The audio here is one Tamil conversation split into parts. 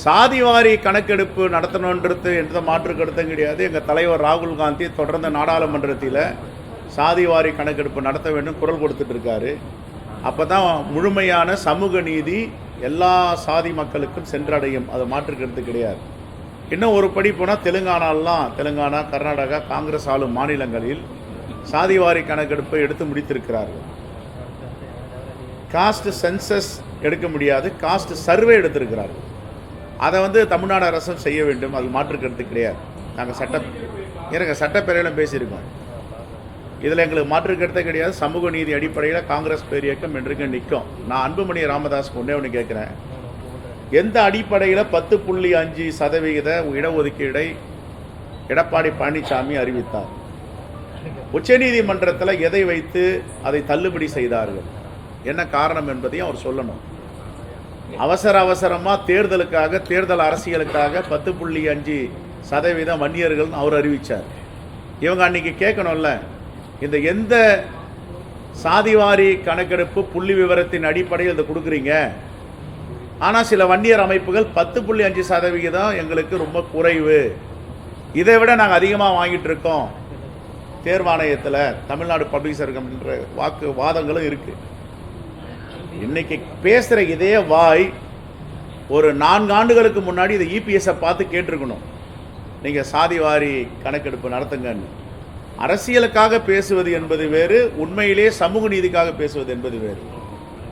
சாதிவாரி கணக்கெடுப்பு நடத்தணுன்றது எந்த மாற்று கருத்தும் கிடையாது. எங்கள் தலைவர் ராகுல் காந்தி தொடர்ந்து நாடாளுமன்றத்தில் சாதிவாரி கணக்கெடுப்பு நடத்த வேண்டும் குரல் கொடுத்துட்டு இருக்காரு. அப்போ தான் முழுமையான சமூக நீதி எல்லா சாதி மக்களுக்கும் சென்றடையும். அது மாற்று கருத்து கிடையாது. இன்னும் ஒரு படி போனால் தெலுங்கானா, கர்நாடகா காங்கிரஸ் ஆளும் மாநிலங்களில் சாதிவாரி கணக்கெடுப்பை எடுத்து முடித்திருக்கிறார்கள். காஸ்ட் சென்சஸ் எடுக்க முடியாது, காஸ்ட் சர்வே எடுத்திருக்கிறார்கள். அதை தமிழ்நாடு அரசும் செய்ய வேண்டும். அது மாற்று கருத்து கிடையாது. நாங்கள் சட்டப்பேரவையிலும் பேசியிருக்கோம். இதில் எங்களுக்கு மாற்று கருத்தே கிடையாது. சமூக நீதி அடிப்படையில் காங்கிரஸ் பேரியக்கம் என்றைக்கும் நிற்கும். நான் அன்புமணி ராமதாஸ் ஒன்று கேட்குறேன். எந்த அடிப்படையில் 10.5% இடஒதுக்கீடை எடப்பாடி பழனிசாமி அறிவித்தார்? உச்சநீதிமன்றத்தில் எதை வைத்து அதை தள்ளுபடி செய்தார்கள்? என்ன காரணம் என்பதையும் அவர் சொல்லணும். அவசரமாக தேர்தல் அரசியலுக்காக 10.5% வன்னியர்கள் அவர் அறிவித்தார். இவங்க அன்னைக்கு கேட்கணும்ல, இந்த எந்த சாதிவாரி கணக்கெடுப்பு புள்ளி விவரத்தின் அடிப்படையில் இதை கொடுக்குறீங்க, ஆனால் சில வன்னியர் அமைப்புகள் 10.5% எங்களுக்கு ரொம்ப குறைவு, இதை விட நாங்கள் அதிகமாக வாங்கிட்டு இருக்கோம், தேர்வாணையத்தில் தமிழ்நாடு பப்ளிக் சர்வீஸ் கமிஷன் வாதங்களும் இருக்குது. இன்னைக்கு பேசுகிற இதே வாய் ஒரு 4 ஆண்டுகளுக்கு முன்னாடி இதை இபிஎஸ்ஸை பார்த்து கேட்டிருக்கணும். நீங்கள் சாதிவாரி கணக்கெடுப்பு நடத்துங்கன்னு. அரசியலுக்காக பேசுவது என்பது வேறு, உண்மையிலே சமூக நீதிக்காக பேசுவது என்பது வேறு.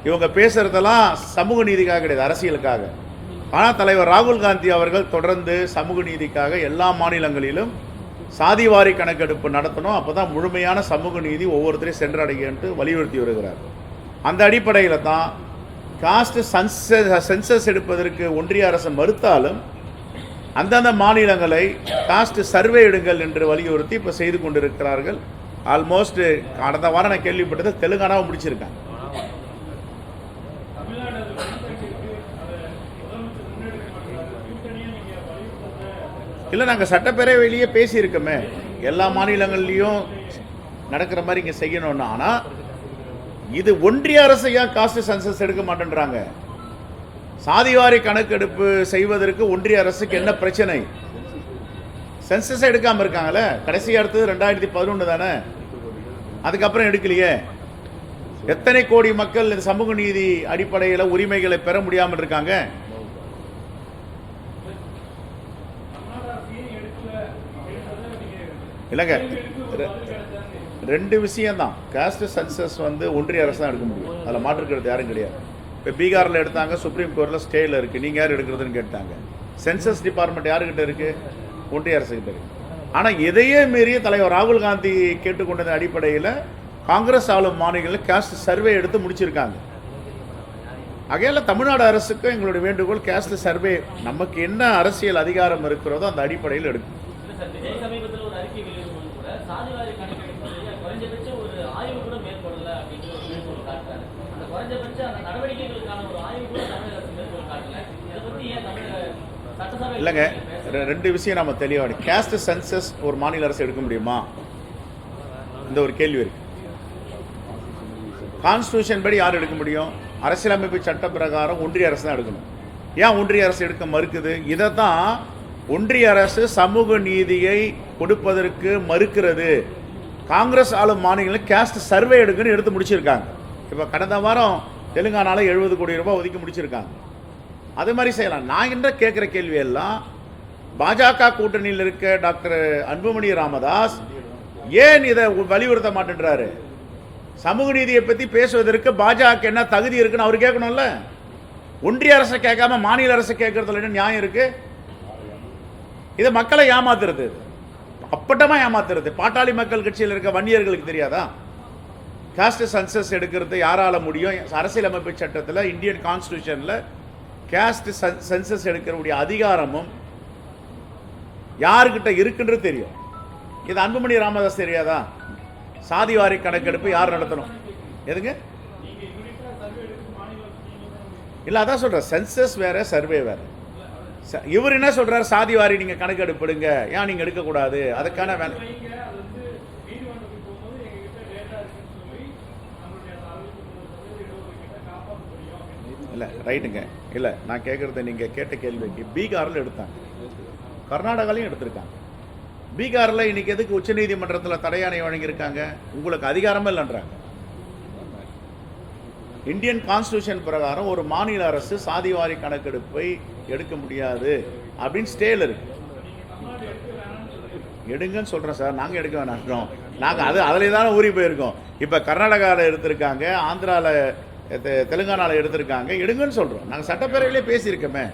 இவங்க பேசுறதெல்லாம் சமூக நீதிக்காக கிடையாது, அரசியலுக்காக. ஆனால் தலைவர் ராகுல் காந்தி அவர்கள் தொடர்ந்து சமூக நீதிக்காக எல்லா மாநிலங்களிலும் சாதிவாரி கணக்கெடுப்பு நடத்தணும், அப்போ தான் முழுமையான சமூக நீதி ஒவ்வொருத்தரையும் சென்றடையன்ட்டு வலியுறுத்தி வருகிறார். அந்த அடிப்படையில் தான் காஸ்ட் சென்சஸ் எடுப்பதற்கு ஒன்றிய அரசு மறுத்தாலும் அந்தந்த மாநிலங்களை காஸ்ட் சர்வே எடுங்கள் என்று வலியுறுத்தி இப்போ செய்து கொண்டிருக்கிறார்கள். ஆல்மோஸ்ட் கடந்த வாரம் நான் கேள்விப்பட்டது தெலுங்கானாவை முடிச்சிருக்காங்க. இல்லை, நாங்கள் சட்டப்பேரவையிலேயே பேசியிருக்கோமே, எல்லா மாநிலங்கள்லேயும் நடக்கிற மாதிரி இங்கே செய்யணும்னா. ஆனால் இது ஒன்றிய அரசு ஏன் காஸ்ட் சென்சஸ் எடுக்க மாட்டேன்றாங்க? சாதிவாரி கணக்கெடுப்பு செய்வதற்கு ஒன்றிய அரசுக்கு என்ன பிரச்சனை? சென்சஸ் எடுக்காமல் இருக்காங்களே. கடைசி அடுத்தது 2011 தானே, அதுக்கப்புறம் எடுக்கலையே. எத்தனை கோடி மக்கள் இந்த சமூக நீதி அடிப்படையில் உரிமைகளை பெற முடியாமல் இருக்காங்க? இல்லைங்க, 2 விஷயம்தான். காஸ்ட் சென்சஸ் ஒன்றிய அரசு தான் எடுக்க முடியும், அதில் மாற்றுக்கிறது யாரும் கிடையாது. இப்போ பீகாரில் எடுத்தாங்க, சுப்ரீம் கோர்ட்டில் ஸ்டேயில் இருக்குது, நீங்கள் யார் எடுக்கிறதுன்னு கேட்டாங்க. சென்சஸ் டிபார்ட்மெண்ட் யாருக்கிட்ட இருக்குது? ஒன்றிய அரசுக்கிட்ட இருக்குது. ஆனால் இதையே மீறிய தலைவர் ராகுல் காந்தி கேட்டுக்கொண்டதன் அடிப்படையில் காங்கிரஸ் ஆளும் மாநிலங்களில் காஸ்ட் சர்வே எடுத்து முடிச்சிருக்காங்க. ஆகையால் தமிழ்நாடு அரசுக்கு எங்களுடைய வேண்டுகோள், காஸ்ட் சர்வே நமக்கு என்ன அரசியல் அதிகாரம் இருக்கிறதோ அந்த அடிப்படையில் எடுக்கும். இல்லைங்க, 2 விஷயம் நம்ம தெளிவாக. காஸ்ட் சென்சஸ் ஒரு மாநில அரசு எடுக்க முடியுமா? இந்த ஒரு கேள்வி இருக்கு. கான்ஸ்டியூஷன் படி யார் எடுக்க முடியும்? அரசியலமைப்பு சட்ட பிரகாரம் ஒன்றிய அரசு தான் எடுக்கணும். ஏன் ஒன்றிய அரசு எடுக்க மறுக்குது? இதை தான் ஒன்றிய அரசு சமூக நீதியை கொடுப்பதற்கு மறுக்கிறது. காங்கிரஸ் ஆளும் மாநிலங்களில் காஸ்ட் சர்வே எடுக்குன்னு எடுத்து முடிச்சிருக்காங்க. இப்போ கடந்த வாரம் தெலுங்கானாவில் 70 கோடி ரூபாய் ஒதுக்கி முடிச்சிருக்காங்க. அது மாதிரி செய்யலாம். நான் என்ன கேட்குற கேள்வியெல்லாம், பாஜக கூட்டணியில் இருக்க டாக்டர் அன்புமணி ராமதாஸ் ஏன் இதை வலியுறுத்த மாட்டேன்றாரு? சமூக நீதியை பற்றி பேசுவதற்கு பாஜக என்ன தகுதி இருக்குன்னு அவர் கேட்கணும்ல. ஒன்றிய அரசை கேட்காம மாநில அரசு கேட்கறதுல என்ன நியாயம் இருக்கு? இதை மக்களை ஏமாத்துறது, அப்பட்டமா ஏமாத்துறது. பாட்டாளி மக்கள் கட்சியில் இருக்க வன்னியர்களுக்கு தெரியாதா? காஸ்ட் சென்சஸ் எடுக்கிறது யாரால முடியும்? அரசியலமைப்பு சட்டத்தில், இந்தியன் கான்ஸ்டியூஷனில் காஸ்ட் சென்சஸ் எடுக்கிறவுடைய அதிகாரமும் யாருக்கிட்ட இருக்குன்றது தெரியும். இது அன்புமணி ராமதாஸ் தெரியாதா? சாதிவாரி கணக்கெடுப்பு யார் நடத்தணும்? எதுங்க? இல்லை, அதான் சொல்கிறேன், சென்சஸ் வேறு, சர்வே வேறு. இவர் என்ன சொல்கிறார்? சாதிவாரி நீங்கள் கணக்கெடுப்பு எடுங்க, ஏன் நீங்கள் எடுக்கக்கூடாது? அதுக்கான வேலை இல்லை. இல்லை ரைட்டுங்க. இல்லை நான் கேட்குறது நீங்கள் கேட்ட கேள்விக்கு பீகாரில் எடுத்தாங்க, கர்நாடகாலையும் எடுத்திருக்காங்க. பீகாரில் இன்னைக்கு எதுக்கு உச்சநீதிமன்றத்தில் தடையாணை வழங்கியிருக்காங்க? உங்களுக்கு அதிகாரமே இல்லைன்றாங்க. இந்தியன் கான்ஸ்டியூஷன் பிரகாரம் ஒரு மாநில அரசு சாதிவாரி கணக்கெடுப்பை எடுக்க முடியாது அப்படின்னு ஸ்டேல இருக்கு. எடுங்கன்னு சொல்கிறோம் சார், நாங்கள் எடுக்க வேணாம், நாங்கள் அதில் தானே ஊறி போயிருக்கோம். இப்போ கர்நாடகாவில் எடுத்திருக்காங்க, ஆந்திராவில் தெலுங்கானாவில் எடுத்திருக்காங்க, எடுங்கன்னு சொல்கிறோம். நாங்கள் சட்டப்பேரவையிலே பேசியிருக்கோமே,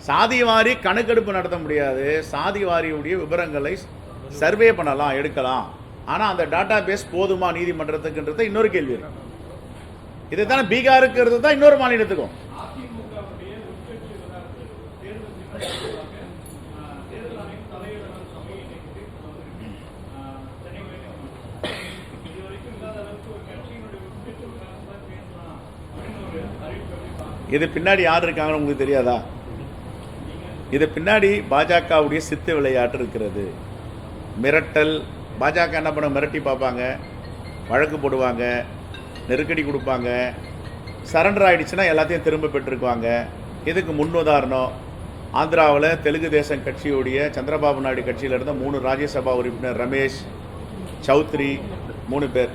சாதிவாரி கணக்கெடுப்பு நடத்த முடியாது, சாதிவாரியுடைய விவரங்களை சர்வே பண்ணலாம், எடுக்கலாம். ஆனால் அந்த டாட்டா பேஸ் போதுமா நீதிமன்றத்துக்குன்றது இன்னொரு கேள்வி இருக்கு. இது தானே பீகாருக்கு தான் இன்னொரு மாநிலத்துக்கும். இது பின்னாடி யார் இருக்காங்கன்னு உங்களுக்கு தெரியாதா? இது பின்னாடி பாஜகவுடைய சித்து விளையாட்டு இருக்கிறது. மிரட்டல். பாஜக என்ன பண்ண, மிரட்டி பார்ப்பாங்க, வழக்கு போடுவாங்க, நெருக்கடி கொடுப்பாங்க. சரண்டர் ஆகிடுச்சுன்னா எல்லாத்தையும் திரும்ப பெற்றுக்குவாங்க. இதுக்கு முன்னுதாரணம் ஆந்திராவில் தெலுங்கு தேசம் கட்சியுடைய சந்திரபாபு நாயுடு கட்சியில் இருந்த 3 ராஜ்யசபா உறுப்பினர் ரமேஷ் சௌத்ரி 3 பேர்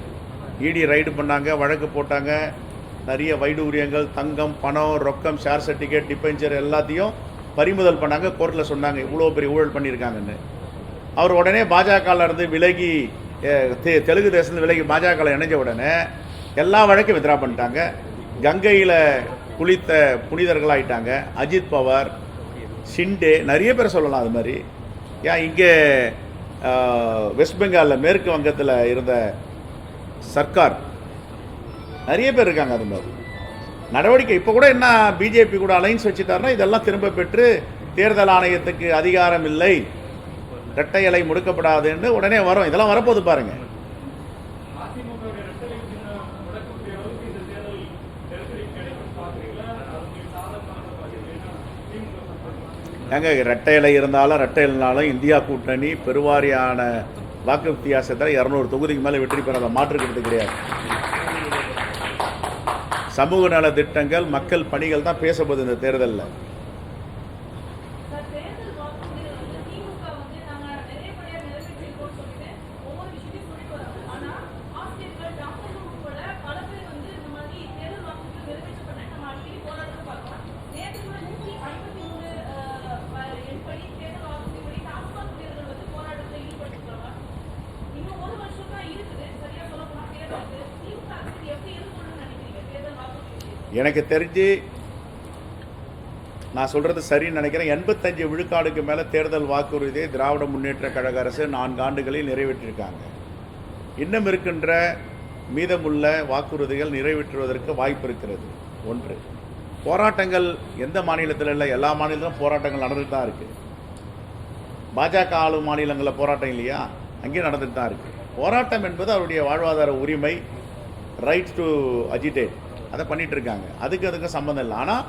இடி ரைடு பண்ணாங்க, வழக்கு போட்டாங்க. நிறைய வைடூரியங்கள், தங்கம், பணம், ரொக்கம், ஷேர் சர்டிஃபிகேட், டிபெஞ்சர் எல்லாத்தையும் பறிமுதல் பண்ணாங்க. கோர்ட்டில் சொன்னாங்க இவ்வளோ பெரிய ஊழல் பண்ணியிருக்காங்கன்னு. அவர் உடனே பாஜகவில் இருந்து விலகி, தெலுங்கு தேசத்தில் விலகி பாஜகவில் இணைஞ்ச உடனே எல்லா வழக்கையும் வித்ரா பண்ணிட்டாங்க. கங்கையில் குளித்த புனிதர்களாயிட்டாங்க. அஜித் பவார், ஷிண்டே, நிறைய பேர் சொல்லலாம். அது மாதிரி ஏன் இங்கே வெஸ்ட் பெங்காலில் மேற்கு வங்கத்தில் இருந்த சர்க்கார், நிறைய பேர் இருக்காங்க. அது மாதிரி நடவடிக்கை இப்போ கூட என்ன பிஜேபி கூட அலைன்ஸ் வச்சுட்டாருன்னா இதெல்லாம் திரும்ப பெற்று தேர்தல் ஆணையத்துக்கு அதிகாரம் இல்லை, இரட்டை இலை முடுக்கப்படாதுன்னு உடனே வரும். இதெல்லாம் வரப்போது பாருங்க. எங்க இரட்டை இலை இருந்தாலும் இரட்டை இல்லைனாலும் இந்தியா கூட்டணி பெருவாரியான வாக்கு வித்தியாசத்தில் 200 தொகுதிக்கு மேலே வெற்றி பெறாத மாற்றுக்கிறது கிடையாது. சமூக நல திட்டங்கள், மக்கள் பணிகள் தான் பேசப்போகுது இந்த தேர்தலில். எனக்கு தெரிஞ்சு நான் சொல்கிறது சரின்னு நினைக்கிறேன். 85 விழுக்காடுக்கு மேலே தேர்தல் வாக்குறுதியை திராவிட முன்னேற்ற கழக அரசு 4 ஆண்டுகளில் நிறைவேற்றியிருக்காங்க. இன்னும் இருக்கின்ற மீதமுள்ள வாக்குறுதிகள் நிறைவேற்றுவதற்கு வாய்ப்பு இருக்கிறது. 1, போராட்டங்கள் எந்த மாநிலத்தில் இல்லை, எல்லா மாநிலத்திலும் போராட்டங்கள் நடந்துட்டு தான் இருக்குது. பாஜக ஆளும் மாநிலங்களில் போராட்டம் இல்லையா, அங்கேயும் நடந்துட்டு தான் இருக்குது. போராட்டம் என்பது அவருடைய வாழ்வாதார உரிமை, ரைட் டு அஜிடேட், அதை பண்ணிட்டு இருக்காங்க. அதுக்கு சம்பந்தம் இல்லை. ஆனால்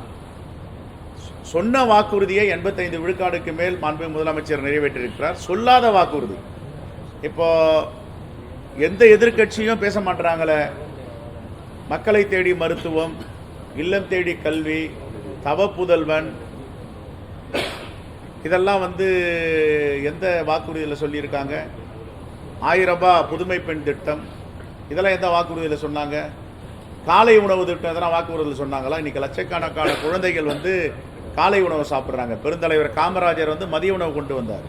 சொன்ன வாக்குறுதியை 85 விழுக்காடுக்கு மேல் மாண்புமிகு முதலமைச்சர் நிறைவேற்றியிருக்கிறார். சொல்லாத வாக்குறுதி இப்போ எந்த எதிர்க்கட்சியும் பேச மாட்டாங்களே. மக்களை தேடி மருத்துவம், இல்லம் தேடி கல்வி, தவ புதல்வன், இதெல்லாம் எந்த வாக்குறுதியில் சொல்லியிருக்காங்க? 1000 ரூபாய் புதுமை பெண் திட்டம், இதெல்லாம் எந்த வாக்குறுதியில் சொன்னாங்க? காலை உணவு திட்டம் எதனா வாக்குறுதியில் சொன்னாங்களா? இன்றைக்கி லட்சக்கணக்கான குழந்தைகள் காலை உணவு சாப்பிட்றாங்க. பெருந்தலைவர் காமராஜர் மதிய உணவு கொண்டு வந்தார்.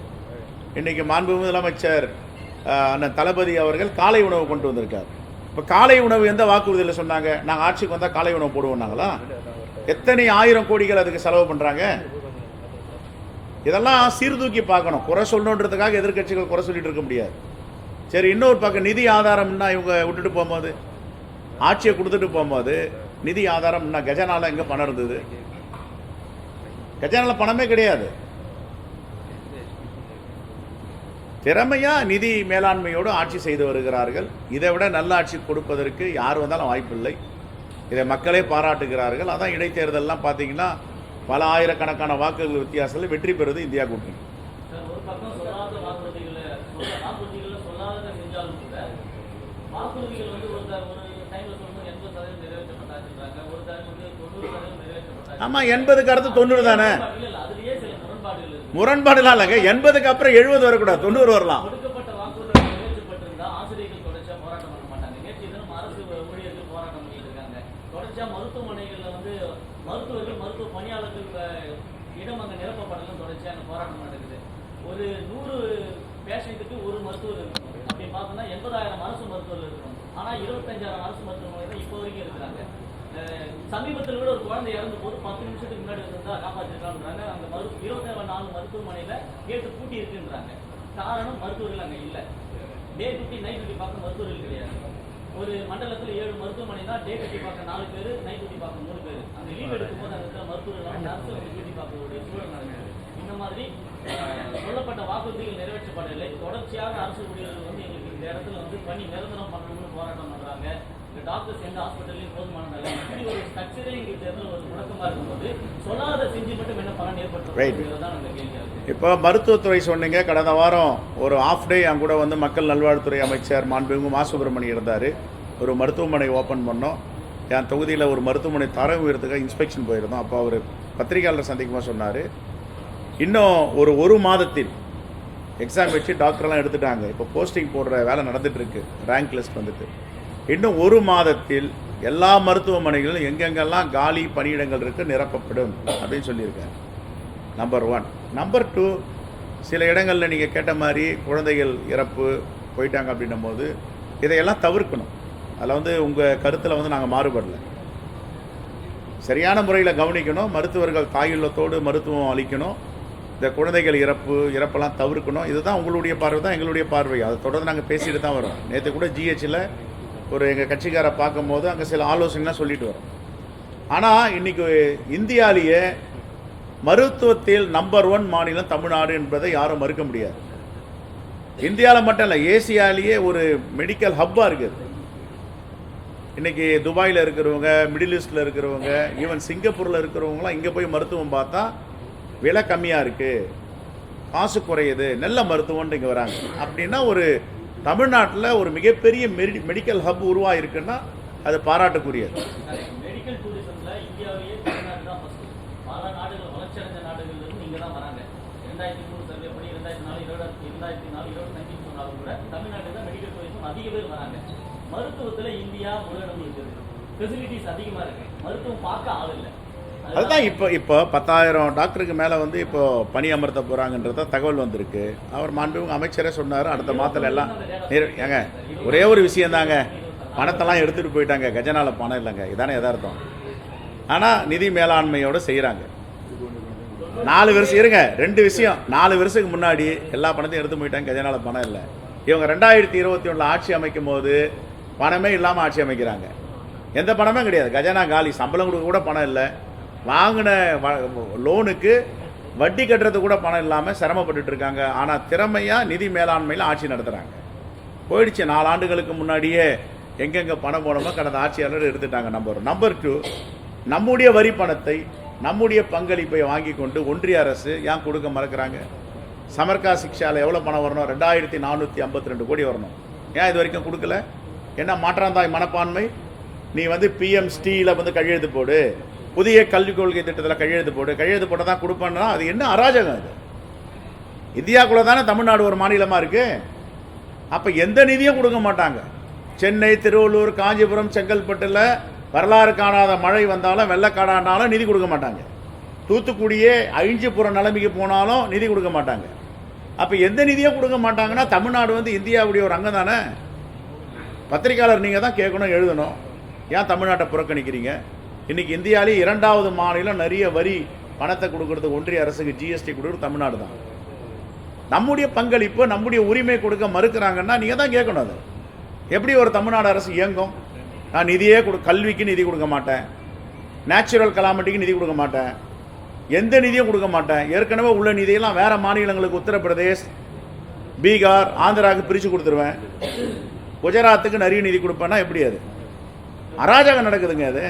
இன்றைக்கி மாண்புமிகு முதலமைச்சர் அண்ணன் தளபதி அவர்கள் காலை உணவு கொண்டு வந்திருக்கார். இப்போ காலை உணவு எந்த வாக்குறுதியில் சொன்னாங்க? நாங்கள் ஆட்சிக்கு வந்தால் காலை உணவு போடுவோம்னாங்களா? எத்தனை 1000 கோடிகள் அதுக்கு செலவு பண்ணுறாங்க? இதெல்லாம் சீர்தூக்கி பார்க்கணும். குறை சொல்லணுன்றதுக்காக எதிர்க்கட்சிகள் குறை சொல்லிட்டு இருக்க முடியாது. சரி, இன்னொரு பக்கம் நிதி ஆதாரம்னா இவங்க விட்டுட்டு போகும்போது, ஆட்சியை கொடுத்துட்டு போகும்போது நிதி ஆதாரம்னா கஜானால எங்கே பணம் இருந்தது? கஜானால பணமே கிடையாது. திறமையா நிதி மேலாண்மையோடு ஆட்சி செய்து வருகிறார்கள். இதை விட நல்ல ஆட்சி கொடுப்பதற்கு யார் வந்தாலும் வாய்ப்பில்லை. இதை மக்களே பாராட்டுகிறார்கள். அதான் இடைத்தேர்தல்லாம் பார்த்தீங்கன்னா பல ஆயிரக்கணக்கான வாக்குகள் வித்தியாசத்தில் வெற்றி பெறுவது இந்தியா கூட்டணி. ஆமாம் 80க்கு அடுத்து 90 தானே. முரண்பாடுலாம் இல்லைங்க. 80க்கு அப்புறம் 70 வரக்கூடாது, 90 வரலாம். கொடுக்கப்பட்ட வாக்குறுதிகள் நிறைவேற்றப்பட்டிருந்தா ஆசிரியர்கள் தொடர்ச்சியா போராட்டம் பண்ண மாட்டாங்க. நேற்று தினம் அரசு ஊழியர்கள் போராட்டம் பண்ணிட்டு இருக்காங்க. தொடர்ச்சியா மருத்துவமனைகள்ல வந்து மருத்துவர்கள் மருத்துவ பணியாளர்கள் இடம் அங்க நிரப்பப்படலாம், தொடர்ச்சியா அங்க போராட்டம் நடக்குது. ஒரு 100 பேஷண்ட்டுக்கு ஒரு மருத்துவர் இருக்கணும். அப்படி பார்த்தோம்னா 80,000 அரசு மருத்துவர்கள் இருக்கணும். ஆனா 25,000 அரசு மருத்துவமனைகள் இப்போ வரைக்கும் இருக்கிறாங்க. சமீபத்தில் கூட ஒரு குழந்தை இறந்த போது 10 நிமிஷத்துக்கு முன்னாடி இருந்தா காப்பாற்றிருக்காங்க. அந்த 24 மருத்துவமனையில கேட்டு பூட்டி இருக்குன்றாங்க. காரணம் மருத்துவர்கள் அங்க இல்ல. டே டியூட்டி நைட் டியூட்டி பார்க்க மருத்துவர்கள் கிடையாது. ஒரு மண்டலத்துல 7 மருத்துவமனை தான் டே டியூட்டி பார்க்க 4 பேர், நைட் டியூட்டி பார்க்க 3 பேர். அந்த லீவ் எடுக்கும்போது அந்த இடத்துல மருத்துவர்கள் நர்ஸ் வந்து டியூட்டி பார்க்கக்கூடிய சூழல் நடக்குது. இந்த மாதிரி சொல்லப்பட்ட வாக்குறுதிகள் நிறைவேற்றப்படவில்லை. தொடர்ச்சியாக அரசு ஊழியர்கள் வந்து எங்களுக்கு இந்த இடத்துல வந்து பணி நிரந்தரம் பண்ணணும்னு போராட்டம் பண்றாங்க. இந்த டாக்டர்ஸ் எந்த ஹாஸ்பிட்டல்லையும் போதுமான நல்ல இப்படி ஒரு ஸ்ட்ரக்சரே எங்களுக்கு இடத்துல ஒரு முடக்கமா இருக்கும்போது சொல்லாத செஞ்சு மட்டும் என்ன பலன் ஏற்படுத்துறதுதான் அந்த கேள்வி. இப்போ மருத்துவத்துறை சொன்னீங்க. கடந்த வாரம் ஒரு ஆஃப் டே என் கூட வந்து மக்கள் நல்வாழ்வுத்துறை அமைச்சர் மாண்புமிகு மா சுப்பிரமணியன் இருந்தார். ஒரு மருத்துவமனை ஓப்பன் பண்ணோம். என் தொகுதியில் ஒரு மருத்துவமனை தரம் உயர்த்துக்காக இன்ஸ்பெக்ஷன் போயிருந்தோம். அப்போ அவர் பத்திரிகையாளர் சந்திக்குமா சொன்னார், இன்னும் ஒரு மாதத்தில் எக்ஸாம் வச்சு டாக்டர்லாம் எடுத்துட்டாங்க. இப்போ போஸ்டிங் போடுற வேலை நடந்துட்டு இருக்கு. ரேங்க் லிஸ்ட் வந்துட்டு இன்னும் 1 மாதத்தில் எல்லா மருத்துவமனைகளிலும் எங்கெங்கெல்லாம் காலி பணியிடங்கள் இருக்குது நிரப்பப்படும் அப்படின்னு சொல்லியிருக்காங்க. நம்பர் 1. நம்பர் 2, சில இடங்களில் நீங்கள் கேட்ட மாதிரி குழந்தைகள் இறப்பு போயிட்டாங்க அப்படின்னும் போது இதையெல்லாம் தவிர்க்கணும். அதில் வந்து உங்கள் கருத்தில் வந்து நாங்கள் மாறுபடலை. சரியான முறையில் கவனிக்கணும். மருத்துவர்கள் தாயுள்ளத்தோடு மருத்துவம் அளிக்கணும். இந்த குழந்தைகள் இறப்பெல்லாம் தவிர்க்கணும். இதுதான் உங்களுடைய பார்வை தான் எங்களுடைய பார்வை. அதை தொடர்ந்து நாங்கள் பேசிட்டு தான் வரோம். நேற்று கூட ஜிஹெச்சில் ஒரு எங்கள் கட்சிக்காரை பார்க்கும்போது அங்கே சில ஆலோசனைலாம் சொல்லிட்டு வரோம். ஆனால் இன்றைக்கி இந்தியாவிலேயே மருத்துவத்தில் நம்பர் 1 மாநிலம் தமிழ்நாடு என்பதை யாரும் மறுக்க முடியாது. இந்தியாவில் மட்டும் இல்லை, ஏசியாவிலேயே ஒரு மெடிக்கல் ஹப்பாக இருக்குது. இன்றைக்கி துபாயில் இருக்கிறவங்க, மிடில் ஈஸ்டில் இருக்கிறவங்க, ஈவன் சிங்கப்பூரில் இருக்கிறவங்களாம் இங்கே போய் மருத்துவம் பார்த்தா விலை கம்மியாக இருக்குது, காசு குறையுது, நல்ல மருத்துவம்னு இங்கே வராங்க. அப்படின்னா ஒரு தமிழ்நாட்டில் ஒரு மிகப்பெரிய மெடிக்கல் ஹப் உருவாயிருக்குன்னா அது பாராட்டுக்குரியது. மெடிக்கல் டூரிசம்ல இந்தியாவிலேயே தமிழ்நாடு தான் ஃபர்ஸ்ட். பல நாடுகள், வளர்ச்சியடைஞ்ச நாடுகள்ல இருந்து இங்கே தான் வராங்க. 2003 சர்வே படி 2004 25 சொன்னாலும் கூட தமிழ்நாட்டில் தான் மெடிக்கல் டூரிசம் அதிக பேர் வராங்க. மருத்துவத்தில் இந்தியா முதலிடம் இருக்குது. ஃபெசிலிட்டிஸ் அதிகமாக இருக்கு. மருத்துவம் பார்க்க ஆள் இல்லை. அதுதான் இப்போ 10,000 டாக்டருக்கு மேலே வந்து இப்போ பணி அமர்த்த போகிறாங்கன்றத தகவல் வந்திருக்கு. அவர் மாண்புமிகு அமைச்சரே சொன்னார், அடுத்த மாதத்தில் எல்லாம் ஏங்க ஒரே ஒரு விஷயந்தாங்க, பணத்தெல்லாம் எடுத்துகிட்டு போயிட்டாங்க, கஜனால பணம் இல்லைங்க, இதானே எதார்த்தம். ஆனால் நிதி மேலாண்மையோடு செய்கிறாங்க. 4 வருஷம் இருங்க, 2 விஷயம். 4 வருஷத்துக்கு முன்னாடி எல்லா பணத்தையும் எடுத்து போயிட்டாங்க, கஜனால பணம் இல்லை. இவங்க 2021 ஆட்சி அமைக்கும் போது பணமே இல்லாமல் ஆட்சி அமைக்கிறாங்க. எந்த பணமே கிடையாது, கஜனா காலி, சம்பளம் கொடுக்க கூட பணம் இல்லை, வாங்கின லோனுக்கு வட்டி கட்டுறது கூட பணம் இல்லாமல் சிரமப்பட்டு இருக்காங்க. ஆனால் திறமையாக நிதி மேலாண்மையில் ஆட்சி நடத்துகிறாங்க. போயிடுச்சு 4 ஆண்டுகளுக்கு முன்னாடியே எங்கெங்கே பணம் போனோமோ கடந்த ஆட்சியாளர் எடுத்துட்டாங்க. நம்பர் 2, நம்முடைய வரி பணத்தை, நம்முடைய பங்களிப்பை வாங்கி கொண்டு ஒன்றிய அரசு ஏன் கொடுக்க மறக்கிறாங்க? சமர்கா சிக்ஷாவில் எவ்வளோ பணம் வரணும்? 2452 கோடி வரணும். ஏன் இது வரைக்கும் கொடுக்கல? என்ன மாற்றாந்தாய் மனப்பான்மை? நீ வந்து பிஎம் ஸ்டீல வந்து கையெழுத்து போடு, புதிய கல்விக் கொள்கை திட்டத்தில் கையெழுத்து போட்டால் தான் கொடுப்பேன்னா அது என்ன அராஜகம்? அது இந்தியாவுக்குள்ள தானே தமிழ்நாடு ஒரு மாநிலமாக இருக்குது. அப்போ எந்த நிதியும் கொடுக்க மாட்டாங்க. சென்னை, திருவள்ளூர், காஞ்சிபுரம், செங்கல்பட்டில் வரலாறு காணாத மழை வந்தாலும் வெள்ளக்காடானாலும் நிதி கொடுக்க மாட்டாங்க. தூத்துக்குடியே அழிஞ்சு போகிற நிலைமைக்கு போனாலும் நிதி கொடுக்க மாட்டாங்க. அப்போ எந்த நிதியும் கொடுக்க மாட்டாங்கன்னா தமிழ்நாடு வந்து இந்தியாவுடைய ஒரு அங்கம் தானே. பத்திரிகையாளர் நீங்கள் தான் கேட்கணும், எழுதணும். ஏன் தமிழ்நாட்டை புறக்கணிக்கிறீங்க? இன்றைக்கி இந்தியாவிலே 2வது மாநிலம் நிறைய வரி பணத்தை கொடுக்கறது ஒன்றிய அரசுக்கு, ஜிஎஸ்டி கொடுக்குறது தமிழ்நாடு தான். நம்முடைய பங்களிப்பு, நம்முடைய உரிமை கொடுக்க மறுக்கிறாங்கன்னா நீங்கள் தான் கேட்கணும். அது எப்படி ஒரு தமிழ்நாடு அரசு இயங்கும்? நான் நிதியே கல்விக்கு நிதி கொடுக்க மாட்டேன், நேச்சுரல் கலாமிட்டிக்கு நிதி கொடுக்க மாட்டேன், எந்த நிதியும் கொடுக்க மாட்டேன். ஏற்கனவே உள்ள நிதியெல்லாம் வேறு மாநிலங்களுக்கு, உத்தரப்பிரதேஷ், பீகார், ஆந்திராவுக்கு பிரித்து கொடுத்துருவேன். குஜராத்துக்கு நிறைய நிதி கொடுப்பேன்னா எப்படி? அது அராஜகம் நடக்குதுங்க. அது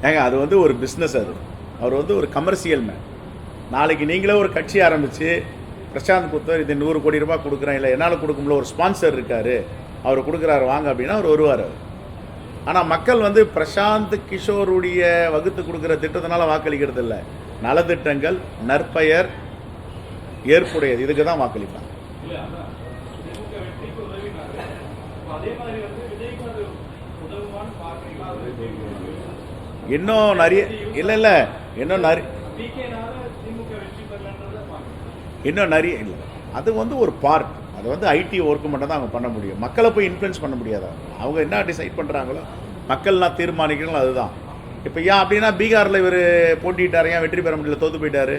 ஏங்க அது வந்து ஒரு பிஸ்னஸ். அது அவர் வந்து ஒரு கமர்ஷியல் மேன். நாளைக்கு நீங்களே ஒரு கட்சி ஆரம்பித்து பிரசாந்த் குத்தர் இது 100 கோடி ரூபாய் கொடுக்குறேன், இல்லை என்னால் கொடுக்கும்போது ஒரு ஸ்பான்சர் இருக்கார், அவர் கொடுக்குறாரு வாங்க அப்படின்னா அவர் வருவார். ஆனால் மக்கள் வந்து பிரசாந்த் கிஷோருடைய வகுத்து கொடுக்குற திட்டத்தினால வாக்களிக்கிறது இல்லை, நலத்திட்டங்கள் நற்பெயர் ஏற்புடையது இதுக்கு தான் வாக்களிப்பாங்க. இன்னும் நிறைய இல்லை இன்னும் நிறைய இல்லை, அது வந்து ஒரு பார்ட், அது வந்து ஐடி ஒர்க்கு மட்டும் தான் அவங்க பண்ண முடியும். மக்களை போய் இன்ஃப்ளூயன்ஸ் பண்ண முடியாது. அவங்க என்ன டிசைட் பண்ணுறாங்களோ மக்கள்லாம் தீர்மானிக்கணும், அதுதான். இப்போ ஏன் அப்படின்னா பீகாரில் இவர் போட்டிட்டார், ஏன் வெற்றி பெற முடியல, தோற்று போயிட்டார்.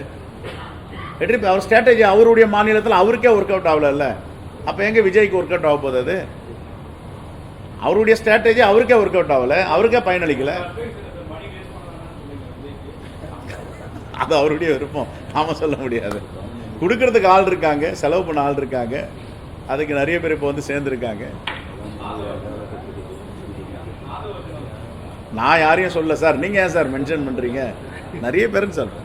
அவர் ஸ்ட்ராட்டஜி அவருடைய மாநிலத்தில் அவருக்கே ஒர்க் அவுட் ஆகல, அப்போ எங்கே விஜய்க்கு ஒர்க் அவுட் ஆக போகுது? அது அவருடைய ஸ்ட்ராட்டஜி அவருக்கே ஒர்க் அவுட் ஆகலை, அவருக்கே பயனளிக்கலை. அது அவருடைய விருப்பம், நாம சொல்ல முடியாது. கொடுக்கறதுக்கு ஆள் இருக்காங்க, செலவு பண்ண ஆள் இருக்காங்க, அதுக்கு நிறைய பேர் இப்போ வந்து சேர்ந்துருக்காங்க. நான் யாரையும் சொல்ல சார், நீங்கள் ஏன் சார் மென்ஷன் பண்ணுறீங்க? நிறைய பேருக்கு சொல்கிறேன்.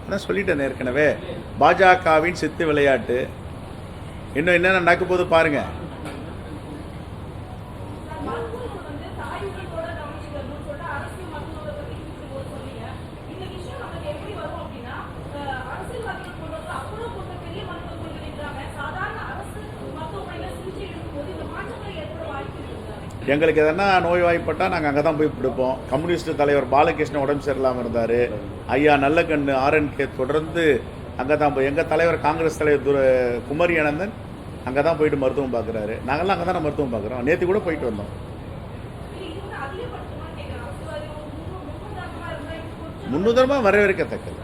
நான் சொல்லிட்டேன் ஏற்கனவே, பாஜகவின் சித்து விளையாட்டு இன்னும் என்னென்ன நடக்க போது பாருங்க. எங்களுக்கு எதனா நோய்வாய்ப்பட்டால் நாங்கள் அங்கே தான் போய் கொடுப்போம். கம்யூனிஸ்ட் தலைவர் பாலகிருஷ்ணன் உடம்பு சரியில்லாமல் இருந்தார், ஐயா நல்லக்கண்ணு RNK தொடர்ந்து அங்கே தான் போய், எங்கள் தலைவர் காங்கிரஸ் தலைவர் குமரி அனந்தன் அங்கே தான் போயிட்டு மருத்துவம் பார்க்குறாரு. நாங்கள்லாம் அங்கே தானே மருத்துவம் பார்க்குறோம், நேற்று கூட போயிட்டு வந்தோம். முன்னுதாரணமாக வரவேற்கத்தக்கது.